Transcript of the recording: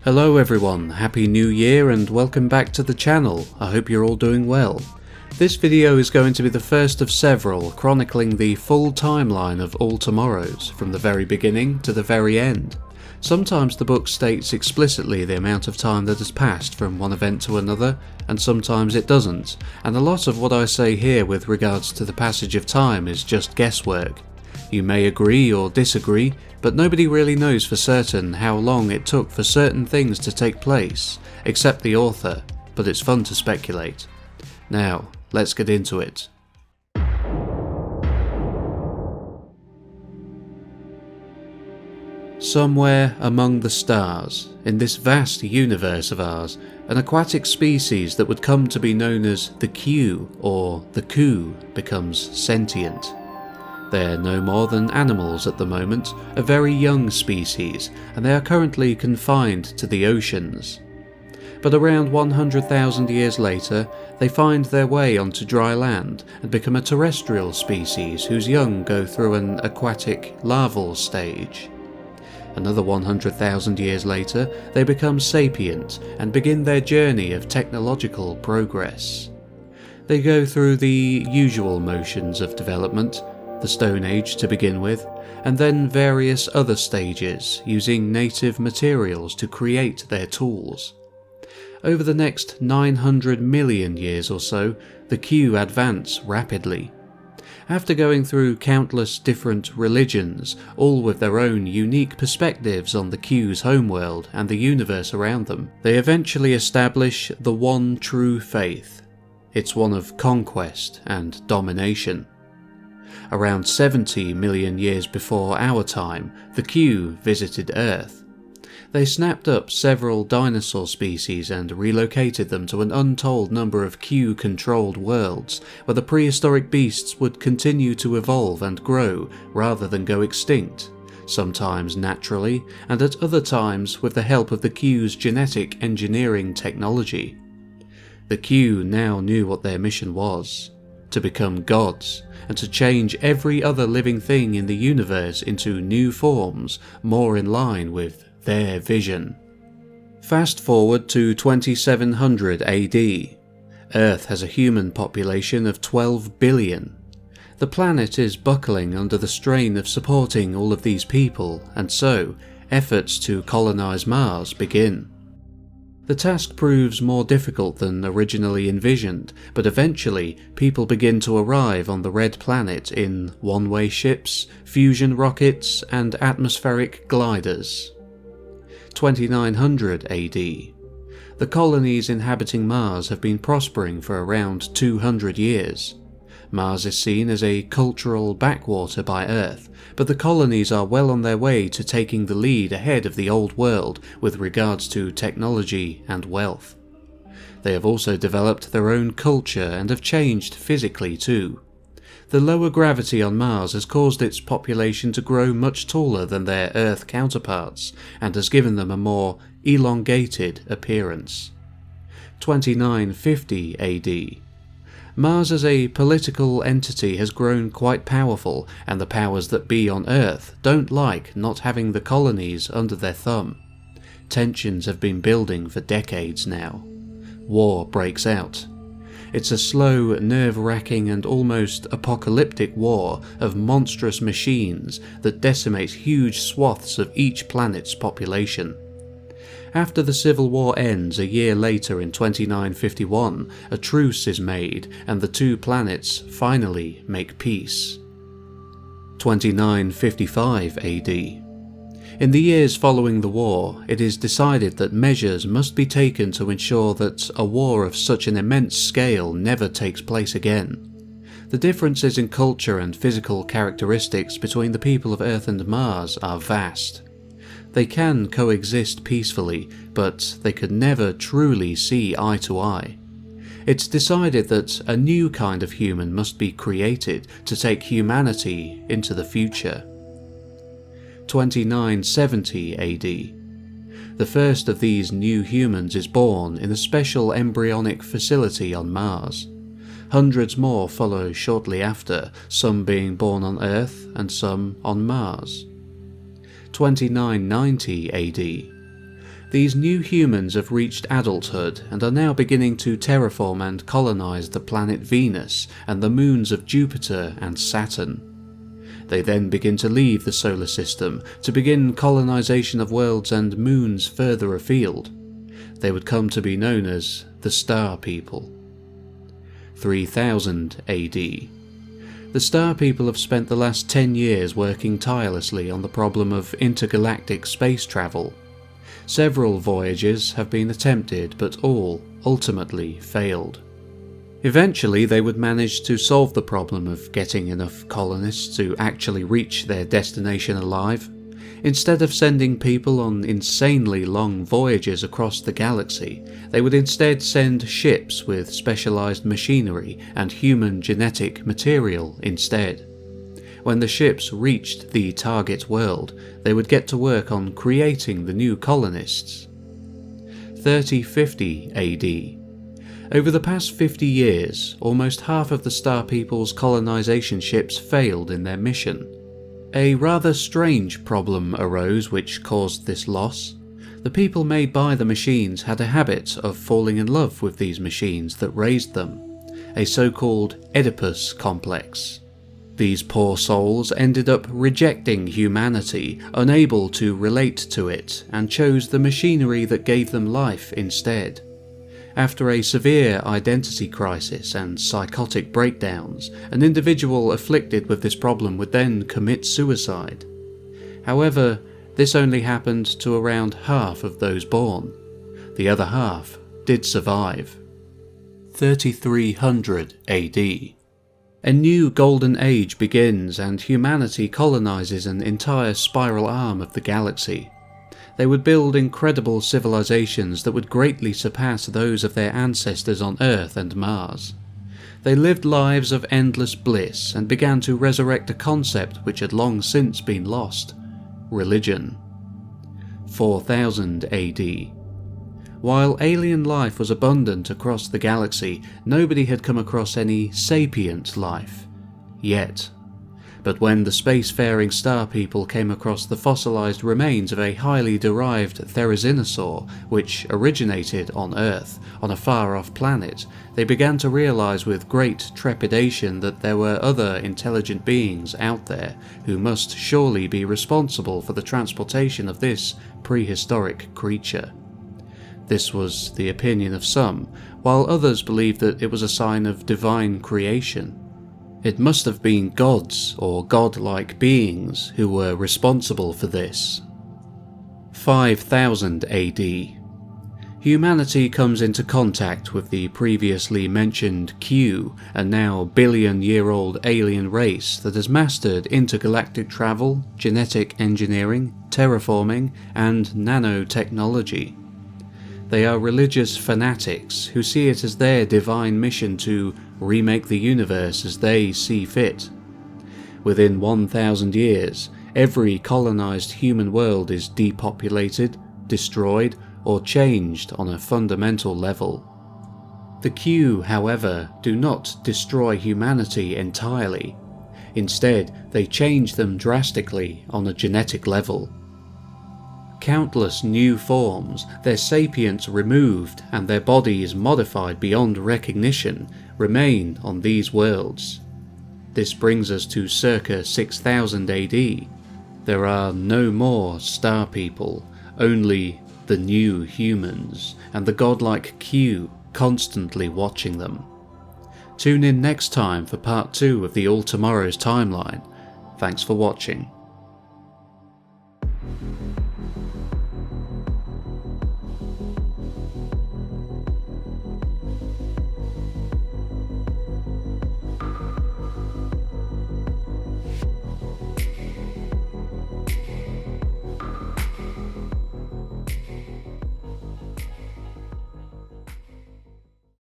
Hello everyone, Happy New Year and welcome back to the channel. I hope you're all doing well. This video is going to be the first of several chronicling the full timeline of All Tomorrows, from the very beginning to the very end. Sometimes the book states explicitly the amount of time that has passed from one event to another, and sometimes it doesn't, and a lot of what I say here with regards to the passage of time is just guesswork. You may agree or disagree, but nobody really knows for certain how long it took for certain things to take place, except the author, but it's fun to speculate. Now, let's get into it. Somewhere among the stars, in this vast universe of ours, an aquatic species that would come to be known as the Q or the Ku becomes sentient. They're no more than animals at the moment, a very young species, and they are currently confined to the oceans. But around 100,000 years later, they find their way onto dry land and become a terrestrial species whose young go through an aquatic larval stage. Another 100,000 years later, they become sapient and begin their journey of technological progress. They go through the usual motions of development, the Stone Age to begin with, and then various other stages, using native materials to create their tools. Over the next 900 million years or so, the Q advance rapidly. After going through countless different religions, all with their own unique perspectives on the Q's homeworld and the universe around them, they eventually establish the one true faith. It's one of conquest and domination. Around 70 million years before our time, the Q visited Earth. They snapped up several dinosaur species and relocated them to an untold number of Q-controlled worlds, where the prehistoric beasts would continue to evolve and grow rather than go extinct, sometimes naturally, and at other times with the help of the Q's genetic engineering technology. The Q now knew what their mission was: to become gods, and to change every other living thing in the universe into new forms more in line with their vision. Fast forward to 2700 AD. Earth has a human population of 12 billion. The planet is buckling under the strain of supporting all of these people, and so efforts to colonize Mars begin. The task proves more difficult than originally envisioned, but eventually people begin to arrive on the Red Planet in one-way ships, fusion rockets, and atmospheric gliders. 2900 AD. The colonies inhabiting Mars have been prospering for around 200 years. Mars is seen as a cultural backwater by Earth, but the colonies are well on their way to taking the lead ahead of the old world with regards to technology and wealth. They have also developed their own culture and have changed physically too. The lower gravity on Mars has caused its population to grow much taller than their Earth counterparts and has given them a more elongated appearance. 2950 AD. Mars as a political entity has grown quite powerful, and the powers that be on Earth don't like not having the colonies under their thumb. Tensions have been building for decades now. War breaks out. It's a slow, nerve-wracking and almost apocalyptic war of monstrous machines that decimate huge swaths of each planet's population. After the Civil War ends a year later in 2951, a truce is made and the two planets finally make peace. 2955 AD. In the years following the war, it is decided that measures must be taken to ensure that a war of such an immense scale never takes place again. The differences in culture and physical characteristics between the people of Earth and Mars are vast. They can coexist peacefully, but they could never truly see eye to eye. It's decided that a new kind of human must be created to take humanity into the future. 2970 AD. The first of these new humans is born in a special embryonic facility on Mars. Hundreds more follow shortly after, some being born on Earth and some on Mars. 2990 AD. These new humans have reached adulthood and are now beginning to terraform and colonise the planet Venus and the moons of Jupiter and Saturn. They then begin to leave the solar system to begin colonisation of worlds and moons further afield. They would come to be known as the Star People. 3000 AD. The Star People have spent the last 10 years working tirelessly on the problem of intergalactic space travel. Several voyages have been attempted, but all ultimately failed. Eventually they would manage to solve the problem of getting enough colonists to actually reach their destination alive. Instead of sending people on insanely long voyages across the galaxy, they would instead send ships with specialised machinery and human genetic material instead. When the ships reached the target world, they would get to work on creating the new colonists. 3050 AD. Over the past 50 years, almost half of the Star People's colonisation ships failed in their mission. A rather strange problem arose which caused this loss. The people made by the machines had a habit of falling in love with these machines that raised them, a so-called Oedipus complex. These poor souls ended up rejecting humanity, unable to relate to it, and chose the machinery that gave them life instead. After a severe identity crisis and psychotic breakdowns, an individual afflicted with this problem would then commit suicide. However, this only happened to around half of those born. The other half did survive. 3300 AD. A new golden age begins and humanity colonizes an entire spiral arm of the galaxy. They would build incredible civilizations that would greatly surpass those of their ancestors on Earth and Mars. They lived lives of endless bliss and began to resurrect a concept which had long since been lost: religion. 4000 AD. While alien life was abundant across the galaxy, nobody had come across any sapient life. Yet. But when the spacefaring Star People came across the fossilized remains of a highly derived therizinosaur, which originated on Earth, on a far-off planet, they began to realize with great trepidation that there were other intelligent beings out there who must surely be responsible for the transportation of this prehistoric creature. This was the opinion of some, while others believed that it was a sign of divine creation. It must have been gods or godlike beings who were responsible for this. 5000 AD. Humanity comes into contact with the previously mentioned Q, a now billion-year-old alien race that has mastered intergalactic travel, genetic engineering, terraforming, and nanotechnology. They are religious fanatics who see it as their divine mission to remake the universe as they see fit. Within 1000 years, every colonized human world is depopulated, destroyed, or changed on a fundamental level. The Q, however, do not destroy humanity entirely. Instead, they change them drastically on a genetic level. Countless new forms, their sapience removed and their bodies modified beyond recognition, remain on these worlds. This brings us to circa 6000 AD. There are no more Star People, only the new humans, and the godlike Q constantly watching them. Tune in next time for part 2 of the All Tomorrow's timeline. Thanks for watching.